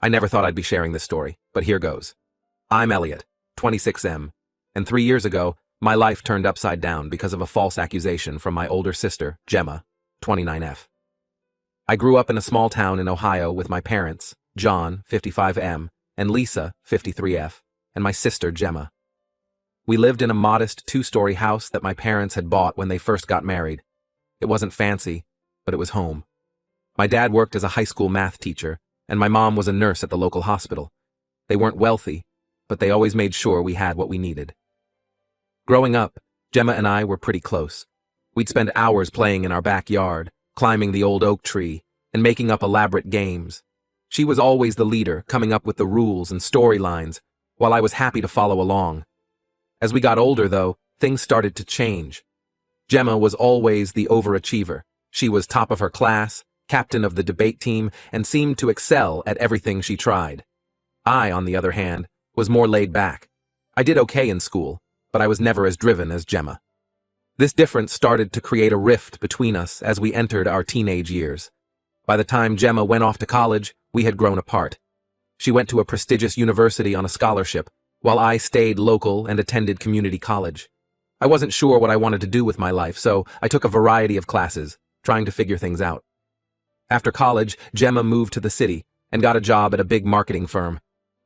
I never thought I'd be sharing this story, but here goes. I'm Elliot, 26M, and 3 years ago, my life turned upside down because of a false accusation from my older sister, Gemma, 29F. I grew up in a small town in Ohio with my parents, John, 55M, and Lisa, 53F, and my sister, Gemma. We lived in a modest 2-story house that my parents had bought when they first got married. It wasn't fancy, but it was home. My dad worked as a high school math teacher, and my mom was a nurse at the local hospital. They weren't wealthy, but they always made sure we had what we needed. Growing up, Gemma and I were pretty close. We'd spend hours playing in our backyard, climbing the old oak tree, and making up elaborate games. She was always the leader, coming up with the rules and storylines, while I was happy to follow along. As we got older, though, things started to change. Gemma was always the overachiever. She was top of her class, captain of the debate team, and seemed to excel at everything she tried. I, on the other hand, was more laid back. I did okay in school, but I was never as driven as Gemma. This difference started to create a rift between us as we entered our teenage years. By the time Gemma went off to college, we had grown apart. She went to a prestigious university on a scholarship, while I stayed local and attended community college. I wasn't sure what I wanted to do with my life, so I took a variety of classes, trying to figure things out. After college, Gemma moved to the city and got a job at a big marketing firm.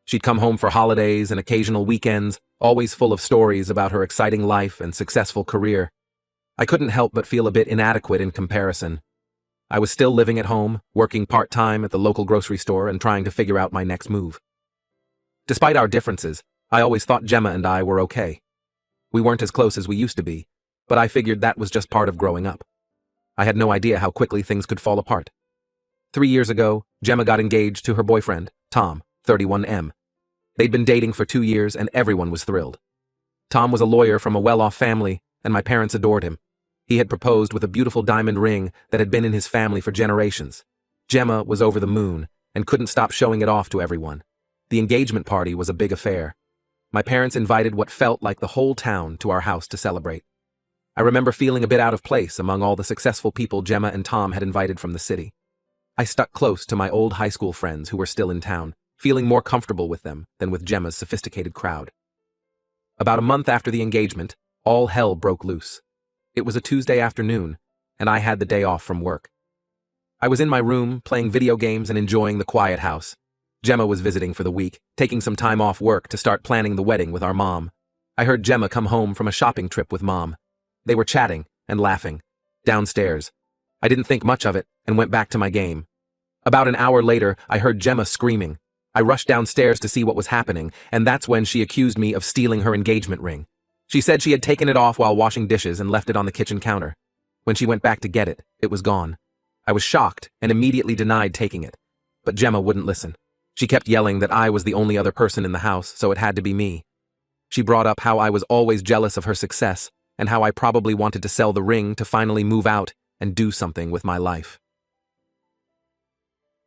She'd come home for holidays and occasional weekends, always full of stories about her exciting life and successful career. I couldn't help but feel a bit inadequate in comparison. I was still living at home, working part-time at the local grocery store and trying to figure out my next move. Despite our differences, I always thought Gemma and I were okay. We weren't as close as we used to be, but I figured that was just part of growing up. I had no idea how quickly things could fall apart. 3 years ago, Gemma got engaged to her boyfriend, Tom, 31M. They'd been dating for 2 years and everyone was thrilled. Tom was a lawyer from a well-off family, and my parents adored him. He had proposed with a beautiful diamond ring that had been in his family for generations. Gemma was over the moon and couldn't stop showing it off to everyone. The engagement party was a big affair. My parents invited what felt like the whole town to our house to celebrate. I remember feeling a bit out of place among all the successful people Gemma and Tom had invited from the city. I stuck close to my old high school friends who were still in town, feeling more comfortable with them than with Gemma's sophisticated crowd. About a month after the engagement, all hell broke loose. It was a Tuesday afternoon, and I had the day off from work. I was in my room, playing video games and enjoying the quiet house. Gemma was visiting for the week, taking some time off work to start planning the wedding with our mom. I heard Gemma come home from a shopping trip with Mom. They were chatting and laughing, downstairs. I didn't think much of it and went back to my game. About an hour later, I heard Gemma screaming. I rushed downstairs to see what was happening, and that's when she accused me of stealing her engagement ring. She said she had taken it off while washing dishes and left it on the kitchen counter. When she went back to get it, it was gone. I was shocked and immediately denied taking it. But Gemma wouldn't listen. She kept yelling that I was the only other person in the house, so it had to be me. She brought up how I was always jealous of her success and how I probably wanted to sell the ring to finally move out and do something with my life.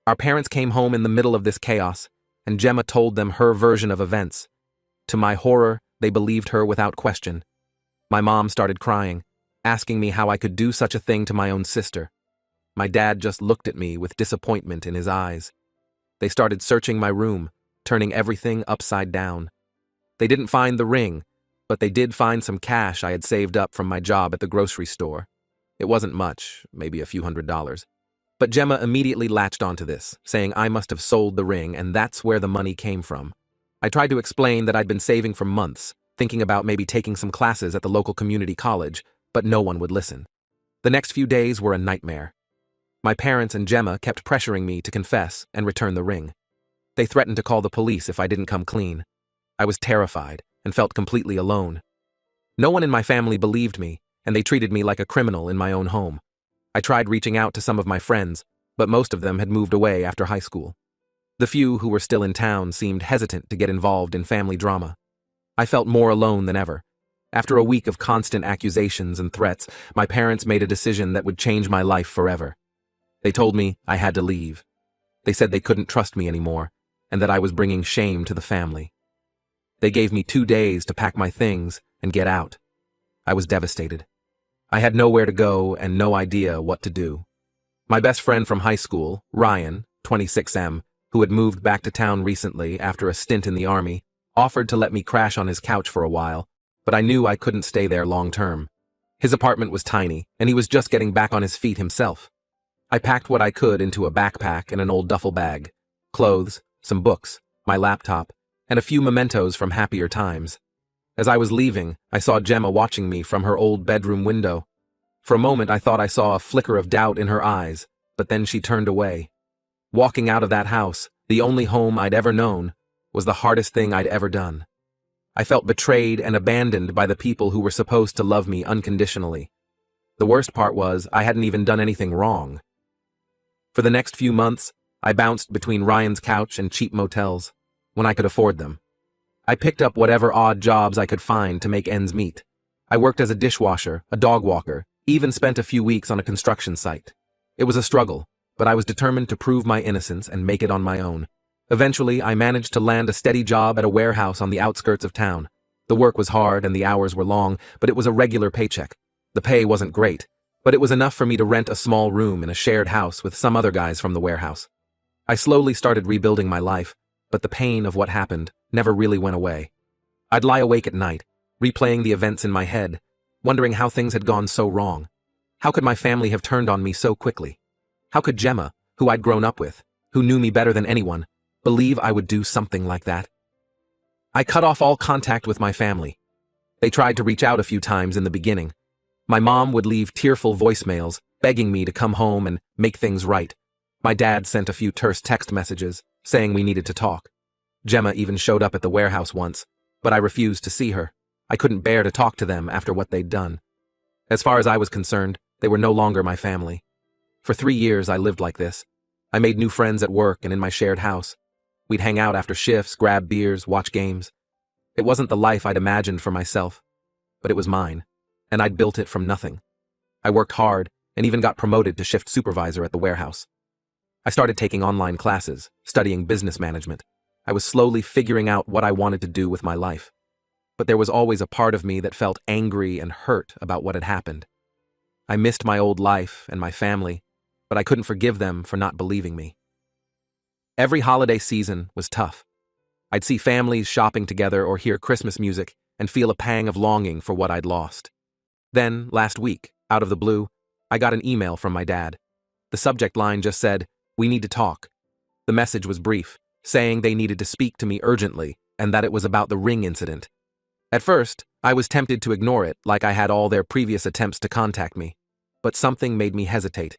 Our parents came home in the middle of this chaos, and Gemma told them her version of events. To my horror, they believed her without question. My mom started crying, asking me how I could do such a thing to my own sister. My dad just looked at me with disappointment in his eyes. They started searching my room, turning everything upside down. They didn't find the ring, but they did find some cash I had saved up from my job at the grocery store. It wasn't much, maybe a few $100s. But Gemma immediately latched onto this, saying I must have sold the ring and that's where the money came from. I tried to explain that I'd been saving for months, thinking about maybe taking some classes at the local community college, but no one would listen. The next few days were a nightmare. My parents and Gemma kept pressuring me to confess and return the ring. They threatened to call the police if I didn't come clean. I was terrified and felt completely alone. No one in my family believed me, and they treated me like a criminal in my own home. I tried reaching out to some of my friends, but most of them had moved away after high school. The few who were still in town seemed hesitant to get involved in family drama. I felt more alone than ever. After a week of constant accusations and threats, my parents made a decision that would change my life forever. They told me I had to leave. They said they couldn't trust me anymore, and that I was bringing shame to the family. They gave me 2 days to pack my things and get out. I was devastated. I had nowhere to go and no idea what to do. My best friend from high school, Ryan, 26M, who had moved back to town recently after a stint in the army, offered to let me crash on his couch for a while, but I knew I couldn't stay there long term. His apartment was tiny, and he was just getting back on his feet himself. I packed what I could into a backpack and an old duffel bag: clothes, some books, my laptop, and a few mementos from happier times. As I was leaving, I saw Gemma watching me from her old bedroom window. For a moment I thought I saw a flicker of doubt in her eyes, but then she turned away. Walking out of that house, the only home I'd ever known, was the hardest thing I'd ever done. I felt betrayed and abandoned by the people who were supposed to love me unconditionally. The worst part was I hadn't even done anything wrong. For the next few months, I bounced between Ryan's couch and cheap motels, when I could afford them. I picked up whatever odd jobs I could find to make ends meet. I worked as a dishwasher, a dog walker, even spent a few weeks on a construction site. It was a struggle, but I was determined to prove my innocence and make it on my own. Eventually, I managed to land a steady job at a warehouse on the outskirts of town. The work was hard and the hours were long, but it was a regular paycheck. The pay wasn't great, but it was enough for me to rent a small room in a shared house with some other guys from the warehouse. I slowly started rebuilding my life, but the pain of what happened never really went away. I'd lie awake at night, replaying the events in my head, wondering how things had gone so wrong. How could my family have turned on me so quickly? How could Gemma, who I'd grown up with, who knew me better than anyone, believe I would do something like that? I cut off all contact with my family. They tried to reach out a few times in the beginning. My mom would leave tearful voicemails, begging me to come home and make things right. My dad sent a few terse text messages, saying we needed to talk. Gemma even showed up at the warehouse once, but I refused to see her. I couldn't bear to talk to them after what they'd done. As far as I was concerned, they were no longer my family. For 3 years I lived like this. I made new friends at work and in my shared house. We'd hang out after shifts, grab beers, watch games. It wasn't the life I'd imagined for myself, but it was mine, and I'd built it from nothing. I worked hard and even got promoted to shift supervisor at the warehouse. I started taking online classes, studying business management. I was slowly figuring out what I wanted to do with my life. But there was always a part of me that felt angry and hurt about what had happened. I missed my old life and my family, but I couldn't forgive them for not believing me. Every holiday season was tough. I'd see families shopping together or hear Christmas music and feel a pang of longing for what I'd lost. Then, last week, out of the blue, I got an email from my dad. The subject line just said, "We need to talk." The message was brief, saying they needed to speak to me urgently and that it was about the ring incident. At first, I was tempted to ignore it like I had all their previous attempts to contact me, but something made me hesitate.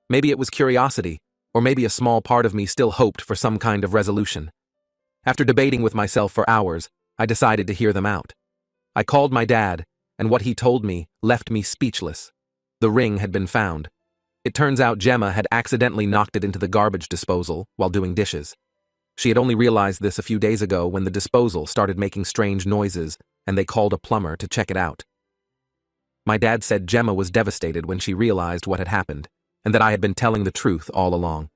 Maybe it was curiosity, or maybe a small part of me still hoped for some kind of resolution. After debating with myself for hours, I decided to hear them out. I called my dad, and what he told me left me speechless. The ring had been found. It turns out Gemma had accidentally knocked it into the garbage disposal while doing dishes. She had only realized this a few days ago when the disposal started making strange noises and they called a plumber to check it out. My dad said Gemma was devastated when she realized what had happened and that I had been telling the truth all along.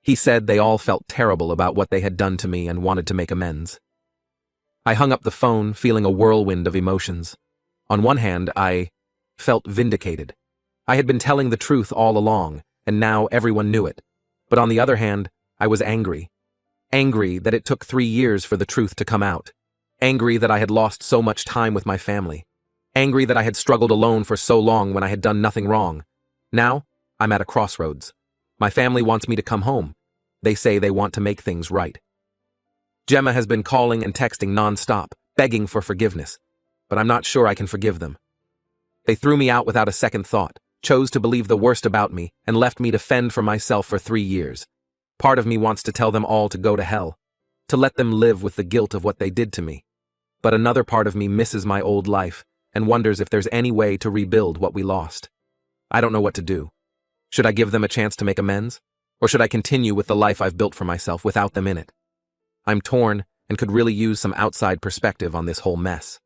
He said they all felt terrible about what they had done to me and wanted to make amends. I hung up the phone feeling a whirlwind of emotions. On one hand, I felt vindicated. I had been telling the truth all along, and now everyone knew it. But on the other hand, I was angry. Angry that it took 3 years for the truth to come out. Angry that I had lost so much time with my family. Angry that I had struggled alone for so long when I had done nothing wrong. Now, I'm at a crossroads. My family wants me to come home. They say they want to make things right. Gemma has been calling and texting nonstop, begging for forgiveness, but I'm not sure I can forgive them. They threw me out without a second thought, chose to believe the worst about me, and left me to fend for myself for 3 years. Part of me wants to tell them all to go to hell, to let them live with the guilt of what they did to me. But another part of me misses my old life and wonders if there's any way to rebuild what we lost. I don't know what to do. Should I give them a chance to make amends? Or should I continue with the life I've built for myself without them in it? I'm torn and could really use some outside perspective on this whole mess.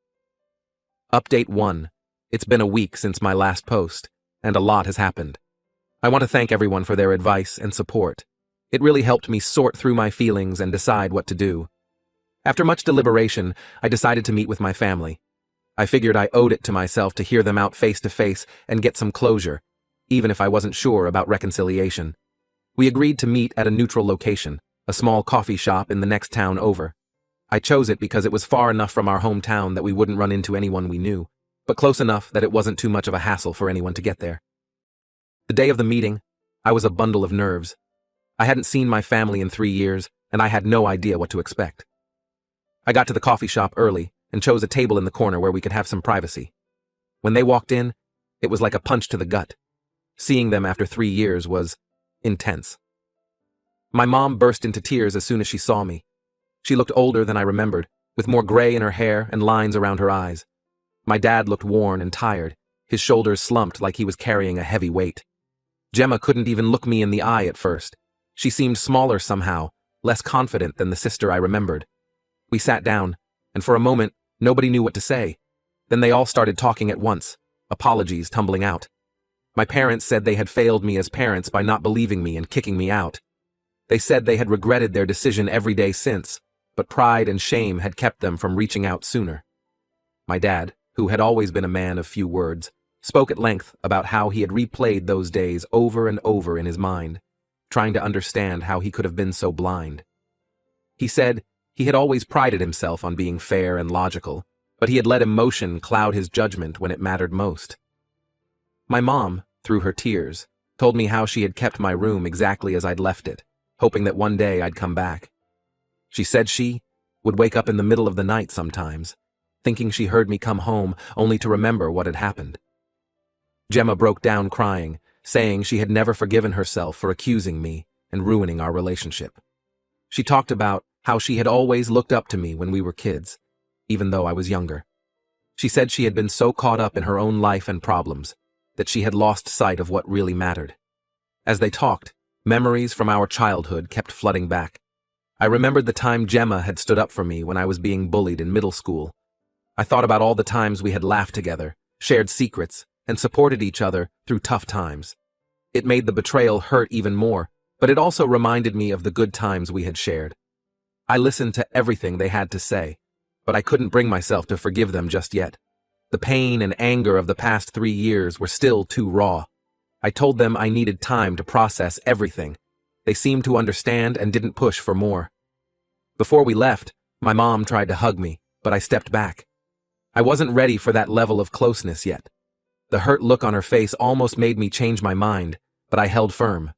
Update 1. It's been a week since my last post, and a lot has happened. I want to thank everyone for their advice and support. It really helped me sort through my feelings and decide what to do. After much deliberation, I decided to meet with my family. I figured I owed it to myself to hear them out face to face and get some closure, even if I wasn't sure about reconciliation. We agreed to meet at a neutral location, a small coffee shop in the next town over. I chose it because it was far enough from our hometown that we wouldn't run into anyone we knew, but close enough that it wasn't too much of a hassle for anyone to get there. The day of the meeting, I was a bundle of nerves. I hadn't seen my family in 3 years, and I had no idea what to expect. I got to the coffee shop early and chose a table in the corner where we could have some privacy. When they walked in, it was like a punch to the gut. Seeing them after 3 years was intense. My mom burst into tears as soon as she saw me. She looked older than I remembered, with more gray in her hair and lines around her eyes. My dad looked worn and tired, his shoulders slumped like he was carrying a heavy weight. Gemma couldn't even look me in the eye at first. She seemed smaller somehow, less confident than the sister I remembered. We sat down, and for a moment, nobody knew what to say. Then they all started talking at once, apologies tumbling out. My parents said they had failed me as parents by not believing me and kicking me out. They said they had regretted their decision every day since, but pride and shame had kept them from reaching out sooner. My dad, who had always been a man of few words, spoke at length about how he had replayed those days over and over in his mind, trying to understand how he could have been so blind. He said he had always prided himself on being fair and logical, but he had let emotion cloud his judgment when it mattered most. My mom, through her tears, told me how she had kept my room exactly as I'd left it, hoping that one day I'd come back. She said she would wake up in the middle of the night sometimes, thinking she heard me come home only to remember what had happened. Gemma broke down crying, saying she had never forgiven herself for accusing me and ruining our relationship. She talked about how she had always looked up to me when we were kids, even though I was younger. She said she had been so caught up in her own life and problems that she had lost sight of what really mattered. As they talked, memories from our childhood kept flooding back. I remembered the time Gemma had stood up for me when I was being bullied in middle school. I thought about all the times we had laughed together, shared secrets, and supported each other through tough times. It made the betrayal hurt even more, but it also reminded me of the good times we had shared. I listened to everything they had to say, but I couldn't bring myself to forgive them just yet. The pain and anger of the past 3 years were still too raw. I told them I needed time to process everything. They seemed to understand and didn't push for more. Before we left, my mom tried to hug me, but I stepped back. I wasn't ready for that level of closeness yet. The hurt look on her face almost made me change my mind, but I held firm.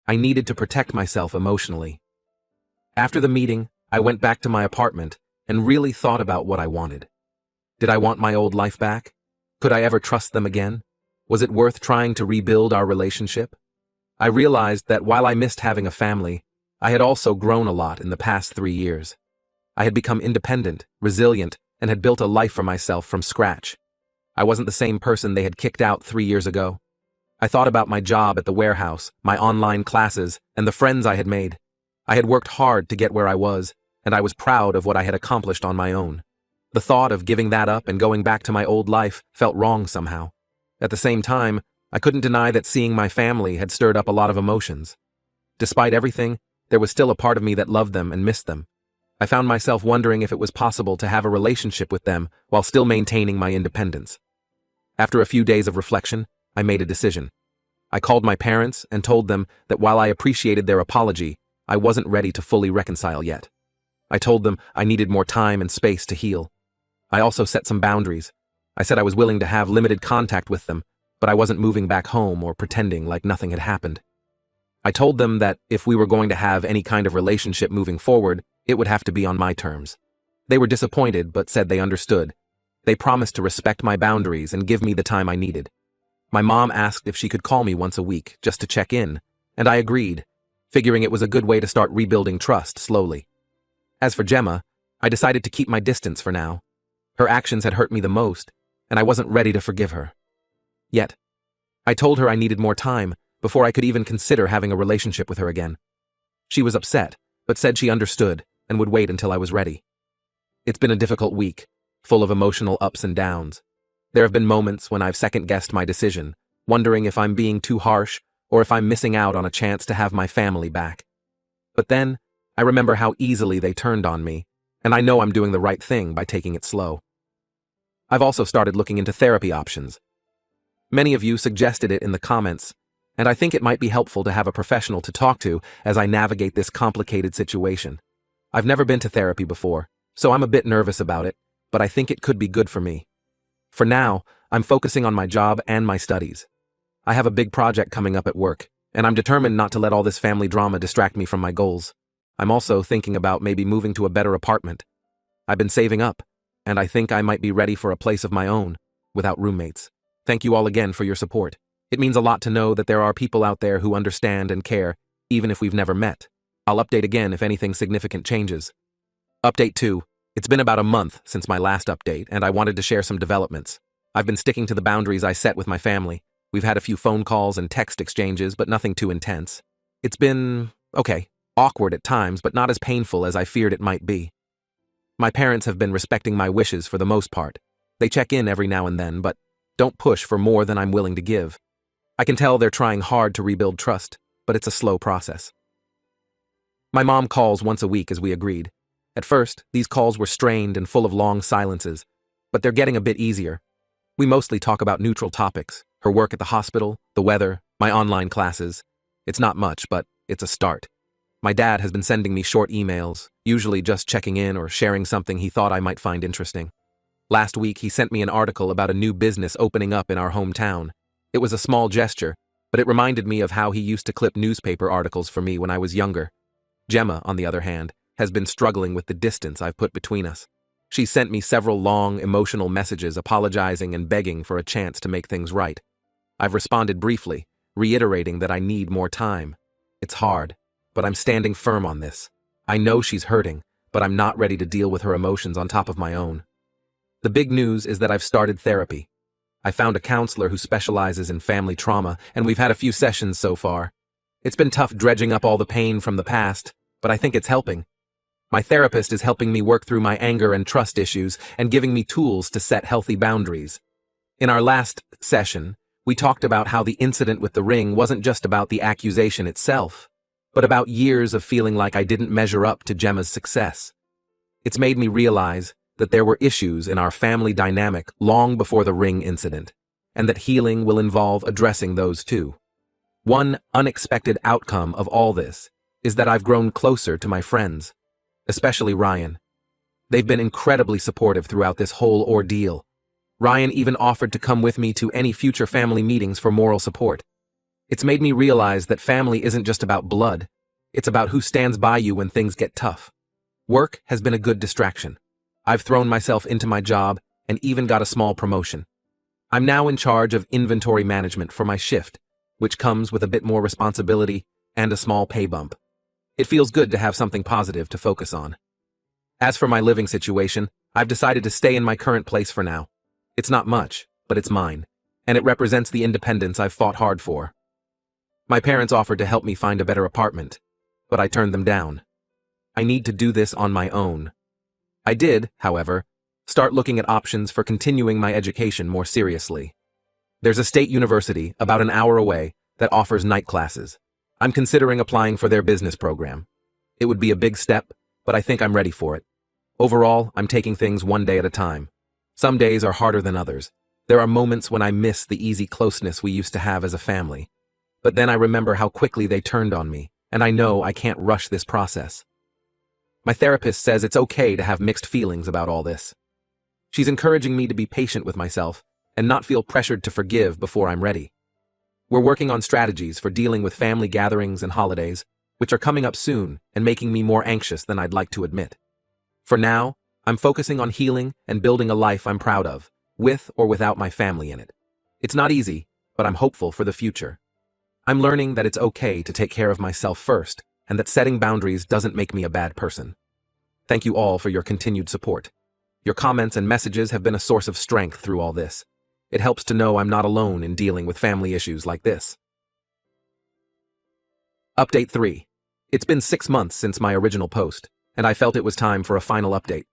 I needed to protect myself emotionally. After the meeting, I went back to my apartment and really thought about what I wanted. Did I want my old life back? Could I ever trust them again? Was it worth trying to rebuild our relationship? I realized that while I missed having a family, I had also grown a lot in the past 3 years. I had become independent, resilient, and had built a life for myself from scratch. I wasn't the same person they had kicked out 3 years ago. I thought about my job at the warehouse, my online classes, and the friends I had made. I had worked hard to get where I was, and I was proud of what I had accomplished on my own. The thought of giving that up and going back to my old life felt wrong somehow. At the same time, I couldn't deny that seeing my family had stirred up a lot of emotions. Despite everything, there was still a part of me that loved them and missed them. I found myself wondering if it was possible to have a relationship with them while still maintaining my independence. After a few days of reflection, I made a decision. I called my parents and told them that while I appreciated their apology, I wasn't ready to fully reconcile yet. I told them I needed more time and space to heal. I also set some boundaries. I said I was willing to have limited contact with them, but I wasn't moving back home or pretending like nothing had happened. I told them that if we were going to have any kind of relationship moving forward, it would have to be on my terms. They were disappointed, but said they understood. They promised to respect my boundaries and give me the time I needed. My mom asked if she could call me once a week, just to check in, and I agreed, figuring it was a good way to start rebuilding trust slowly. As for Gemma, I decided to keep my distance for now. Her actions had hurt me the most, and I wasn't ready to forgive her. Yet, I told her I needed more time before I could even consider having a relationship with her again. She was upset, but said she understood and would wait until I was ready. It's been a difficult week, full of emotional ups and downs. There have been moments when I've second-guessed my decision, wondering if I'm being too harsh or if I'm missing out on a chance to have my family back. But then, I remember how easily they turned on me, and I know I'm doing the right thing by taking it slow. I've also started looking into therapy options. Many of you suggested it in the comments, and I think it might be helpful to have a professional to talk to as I navigate this complicated situation. I've never been to therapy before, so I'm a bit nervous about it, but I think it could be good for me. For now, I'm focusing on my job and my studies. I have a big project coming up at work, and I'm determined not to let all this family drama distract me from my goals. I'm also thinking about maybe moving to a better apartment. I've been saving up, and I think I might be ready for a place of my own, without roommates. Thank you all again for your support. It means a lot to know that there are people out there who understand and care, even if we've never met. I'll update again if anything significant changes. Update 2. It's been about a month since my last update, and I wanted to share some developments. I've been sticking to the boundaries I set with my family. We've had a few phone calls and text exchanges, but nothing too intense. It's been, awkward at times, but not as painful as I feared it might be. My parents have been respecting my wishes for the most part. They check in every now and then, but don't push for more than I'm willing to give. I can tell they're trying hard to rebuild trust, but it's a slow process. My mom calls once a week as we agreed. At first, these calls were strained and full of long silences, but they're getting a bit easier. We mostly talk about neutral topics, her work at the hospital, the weather, my online classes. It's not much, but it's a start. My dad has been sending me short emails, usually just checking in or sharing something he thought I might find interesting. Last week, he sent me an article about a new business opening up in our hometown. It was a small gesture, but it reminded me of how he used to clip newspaper articles for me when I was younger. Gemma, on the other hand, has been struggling with the distance I've put between us. She sent me several long, emotional messages apologizing and begging for a chance to make things right. I've responded briefly, reiterating that I need more time. It's hard, but I'm standing firm on this. I know she's hurting, but I'm not ready to deal with her emotions on top of my own. The big news is that I've started therapy. I found a counselor who specializes in family trauma, and we've had a few sessions so far. It's been tough dredging up all the pain from the past, but I think it's helping. My therapist is helping me work through my anger and trust issues and giving me tools to set healthy boundaries. In our last session, we talked about how the incident with the ring wasn't just about the accusation itself, but about years of feeling like I didn't measure up to Gemma's success. It's made me realize that there were issues in our family dynamic long before the ring incident, and that healing will involve addressing those too. One unexpected outcome of all this is that I've grown closer to my friends, especially Ryan. They've been incredibly supportive throughout this whole ordeal. Ryan even offered to come with me to any future family meetings for moral support. It's made me realize that family isn't just about blood. It's about who stands by you when things get tough. Work has been a good distraction. I've thrown myself into my job and even got a small promotion. I'm now in charge of inventory management for my shift, which comes with a bit more responsibility and a small pay bump. It feels good to have something positive to focus on. As for my living situation, I've decided to stay in my current place for now. It's not much, but it's mine, and it represents the independence I've fought hard for. My parents offered to help me find a better apartment, but I turned them down. I need to do this on my own. I did, however, start looking at options for continuing my education more seriously. There's a state university about an hour away that offers night classes. I'm considering applying for their business program. It would be a big step, but I think I'm ready for it. Overall, I'm taking things one day at a time. Some days are harder than others. There are moments when I miss the easy closeness we used to have as a family. But then I remember how quickly they turned on me, and I know I can't rush this process. My therapist says it's okay to have mixed feelings about all this. She's encouraging me to be patient with myself and not feel pressured to forgive before I'm ready. We're working on strategies for dealing with family gatherings and holidays, which are coming up soon and making me more anxious than I'd like to admit. For now, I'm focusing on healing and building a life I'm proud of, with or without my family in it. It's not easy, but I'm hopeful for the future. I'm learning that it's okay to take care of myself first, and that setting boundaries doesn't make me a bad person. Thank you all for your continued support. Your comments and messages have been a source of strength through all this. It helps to know I'm not alone in dealing with family issues like this. Update 3. It's been 6 months since my original post, and I felt it was time for a final update.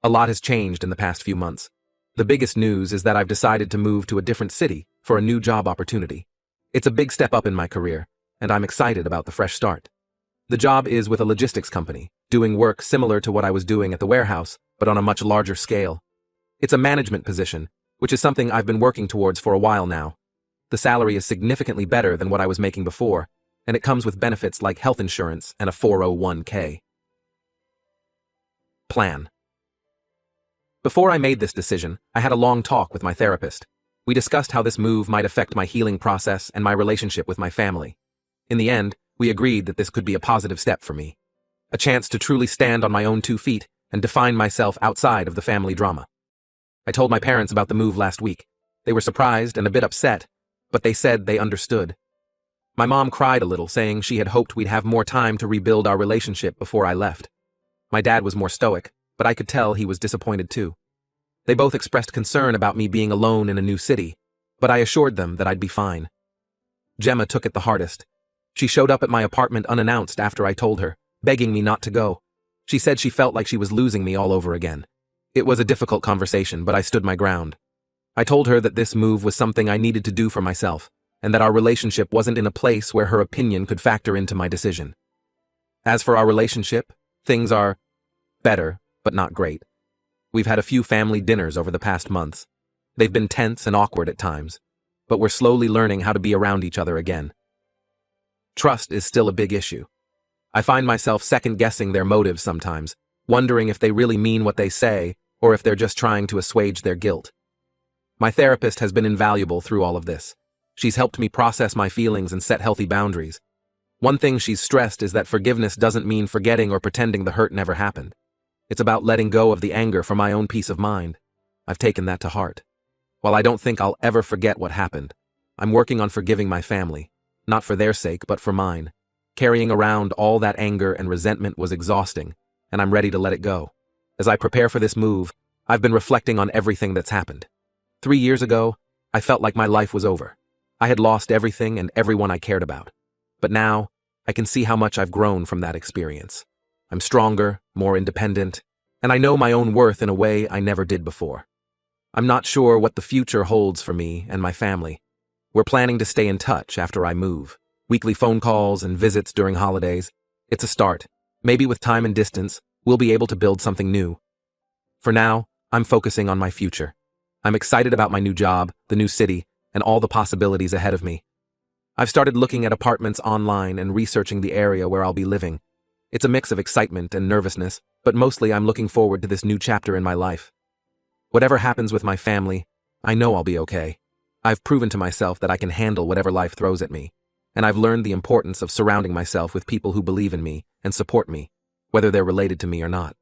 A lot has changed in the past few months. The biggest news is that I've decided to move to a different city for a new job opportunity. It's a big step up in my career, and I'm excited about the fresh start. The job is with a logistics company, doing work similar to what I was doing at the warehouse, but on a much larger scale. It's a management position, which is something I've been working towards for a while now. The salary is significantly better than what I was making before, and it comes with benefits like health insurance and a 401k. Plan. Before I made this decision, I had a long talk with my therapist. We discussed how this move might affect my healing process and my relationship with my family. In the end, we agreed that this could be a positive step for me. A chance to truly stand on my own 2 feet and define myself outside of the family drama. I told my parents about the move last week. They were surprised and a bit upset, but they said they understood. My mom cried a little, saying she had hoped we'd have more time to rebuild our relationship before I left. My dad was more stoic, but I could tell he was disappointed too. They both expressed concern about me being alone in a new city, but I assured them that I'd be fine. Gemma took it the hardest. She showed up at my apartment unannounced after I told her, begging me not to go. She said she felt like she was losing me all over again. It was a difficult conversation, but I stood my ground. I told her that this move was something I needed to do for myself, and that our relationship wasn't in a place where her opinion could factor into my decision. As for our relationship, things are better, but not great. We've had a few family dinners over the past months. They've been tense and awkward at times, but we're slowly learning how to be around each other again. Trust is still a big issue. I find myself second-guessing their motives sometimes, wondering if they really mean what they say or if they're just trying to assuage their guilt. My therapist has been invaluable through all of this. She's helped me process my feelings and set healthy boundaries. One thing she's stressed is that forgiveness doesn't mean forgetting or pretending the hurt never happened. It's about letting go of the anger for my own peace of mind. I've taken that to heart. While I don't think I'll ever forget what happened, I'm working on forgiving my family, not for their sake, but for mine. Carrying around all that anger and resentment was exhausting, and I'm ready to let it go. As I prepare for this move, I've been reflecting on everything that's happened. 3 years ago, I felt like my life was over. I had lost everything and everyone I cared about. But now, I can see how much I've grown from that experience. I'm stronger, more independent, and I know my own worth in a way I never did before. I'm not sure what the future holds for me and my family. We're planning to stay in touch after I move. Weekly phone calls and visits during holidays. It's a start. Maybe with time and distance, we'll be able to build something new. For now, I'm focusing on my future. I'm excited about my new job, the new city, and all the possibilities ahead of me. I've started looking at apartments online and researching the area where I'll be living. It's a mix of excitement and nervousness, but mostly I'm looking forward to this new chapter in my life. Whatever happens with my family, I know I'll be okay. I've proven to myself that I can handle whatever life throws at me, and I've learned the importance of surrounding myself with people who believe in me and support me, whether they're related to me or not.